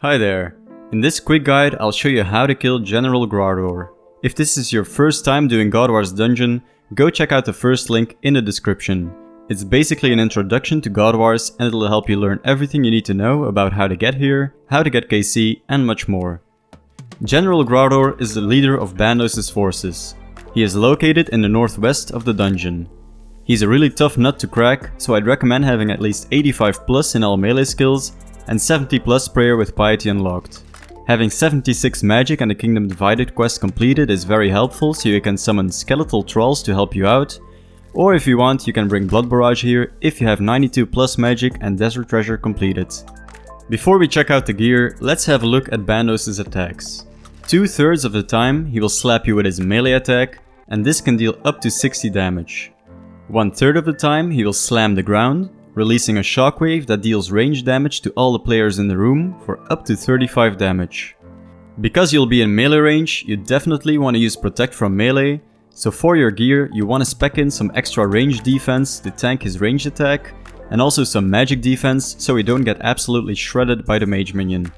Hi there. In this quick guide, I'll show you how to kill General Graardor. If this is your first time doing God Wars Dungeon, go check out the first link in the description. It's basically an introduction to God Wars and it'll help you learn everything you need to know about how to get here, how to get KC, and much more. General Graardor is the leader of Bandos' forces. He is located in the northwest of the dungeon. He's a really tough nut to crack, so I'd recommend having at least 85 plus in all melee skills and 70 plus prayer with piety unlocked. Having 76 magic and the Kingdom Divided quest completed is very helpful, so you can summon skeletal trolls to help you out, or if you want you can bring Blood Barrage here if you have 92 plus magic and Desert Treasure completed. Before we check out the gear, let's have a look at Bandos' attacks. 2/3 of the time he will slap you with his melee attack, and this can deal up to 60 damage. 1/3 of the time he will slam the ground, releasing a shockwave that deals range damage to all the players in the room for up to 35 damage. Because you'll be in melee range, you definitely want to use Protect from melee, so for your gear you want to spec in some extra range defense to tank his ranged attack, and also some magic defense so you don't get absolutely shredded by the mage minion.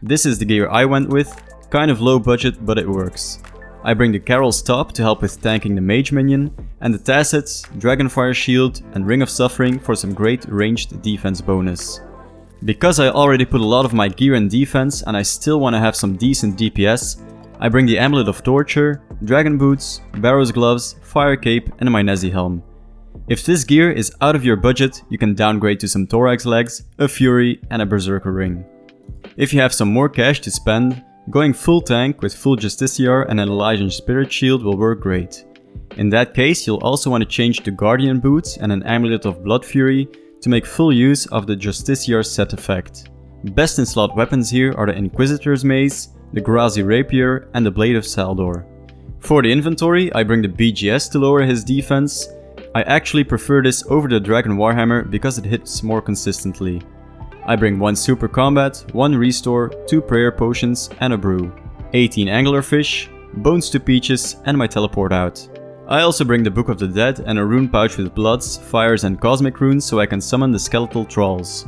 This is the gear I went with, kind of low budget but it works. I bring the Carol's Top to help with tanking the mage minion, and the Tacits, Dragonfire Shield and Ring of Suffering for some great ranged defense bonus. Because I already put a lot of my gear in defense and I still want to have some decent DPS, I bring the Amulet of Torture, Dragon Boots, Barrow's Gloves, Fire Cape and my Nazi Helm. If this gear is out of your budget, you can downgrade to some Thorax Legs, a Fury and a Berserker Ring. If you have some more cash to spend, going full tank with full Justiciar and an Elysian Spirit Shield will work great. In that case, you'll also want to change to Guardian Boots and an Amulet of Blood Fury to make full use of the Justiciar set effect. Best in slot weapons here are the Inquisitor's Mace, the Grazi Rapier and the Blade of Saldor. For the inventory, I bring the BGS to lower his defense. I actually prefer this over the Dragon Warhammer because it hits more consistently. I bring 1 Super Combat, 1 Restore, 2 Prayer Potions and a Brew, 18 Anglerfish, Bones to Peaches and my Teleport Out. I also bring the Book of the Dead and a rune pouch with Bloods, Fires and Cosmic Runes so I can summon the Skeletal Trolls.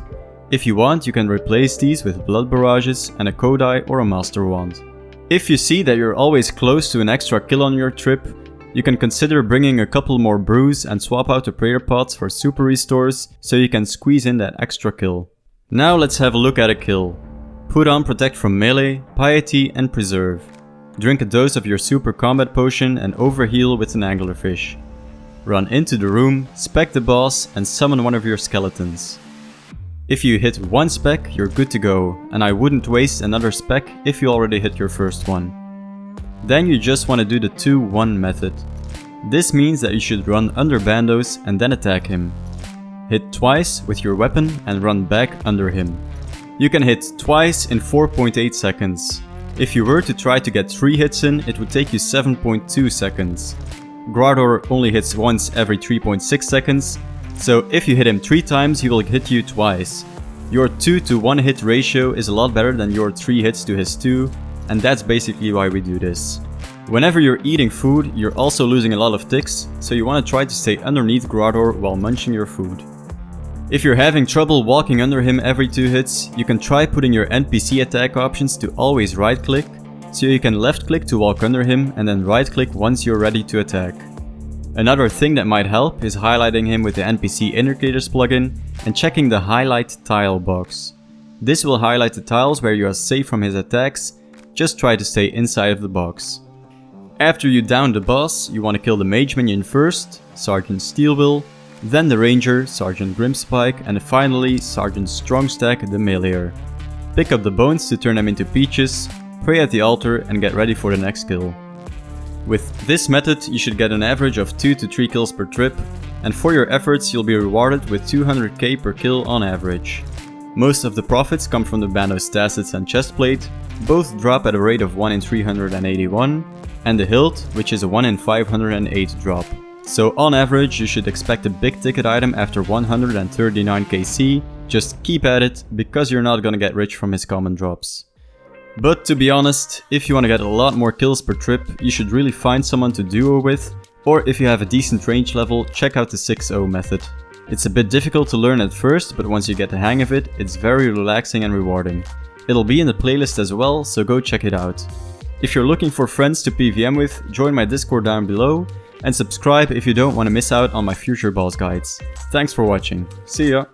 If you want, you can replace these with Blood Barrages and a Kodai or a Master Wand. If you see that you're always close to an extra kill on your trip, you can consider bringing a couple more brews and swap out the prayer pots for super restores so you can squeeze in that extra kill. Now let's have a look at a kill. Put on Protect from melee, Piety and Preserve. Drink a dose of your super combat potion and overheal with an anglerfish. Run into the room, spec the boss and summon one of your skeletons. If you hit 1 spec, you're good to go, and I wouldn't waste another spec if you already hit your first one. Then you just want to do the 2-1 method. This means that you should run under Bandos and then attack him. Hit twice with your weapon and run back under him. You can hit twice in 4.8 seconds. If you were to try to get 3 hits in, it would take you 7.2 seconds. Graardor only hits once every 3.6 seconds, so if you hit him 3 times he will hit you twice. Your 2 to 1 hit ratio is a lot better than your 3 hits to his 2, and that's basically why we do this. Whenever you're eating food, you're also losing a lot of ticks, so you want to try to stay underneath Graardor while munching your food. If you're having trouble walking under him every 2 hits, you can try putting your NPC attack options to always right click, so you can left click to walk under him and then right click once you're ready to attack. Another thing that might help is highlighting him with the NPC Indicators plugin and checking the Highlight Tile box. This will highlight the tiles where you are safe from his attacks, just try to stay inside of the box. After you down the boss, you want to kill the mage minion first, Sergeant Steelwill, then the ranger, Sergeant Grimspike, and finally Sergeant Strongstack the meleeer. Pick up the bones to turn them into peaches, pray at the altar and get ready for the next kill. With this method you should get an average of 2 to 3 kills per trip, and for your efforts you'll be rewarded with 200k per kill on average. Most of the profits come from the Bandos Tacits and Chestplate, both drop at a rate of 1 in 381, and the Hilt, which is a 1 in 508 drop. So on average you should expect a big ticket item after 139 KC, just keep at it because you're not gonna get rich from his common drops. But to be honest, if you want to get a lot more kills per trip, you should really find someone to duo with, or if you have a decent range level, check out the 6-0 method. It's a bit difficult to learn at first, but once you get the hang of it, it's very relaxing and rewarding. It'll be in the playlist as well, so go check it out. If you're looking for friends to PvM with, join my Discord down below, and subscribe if you don't want to miss out on my future boss guides. Thanks for watching. See ya!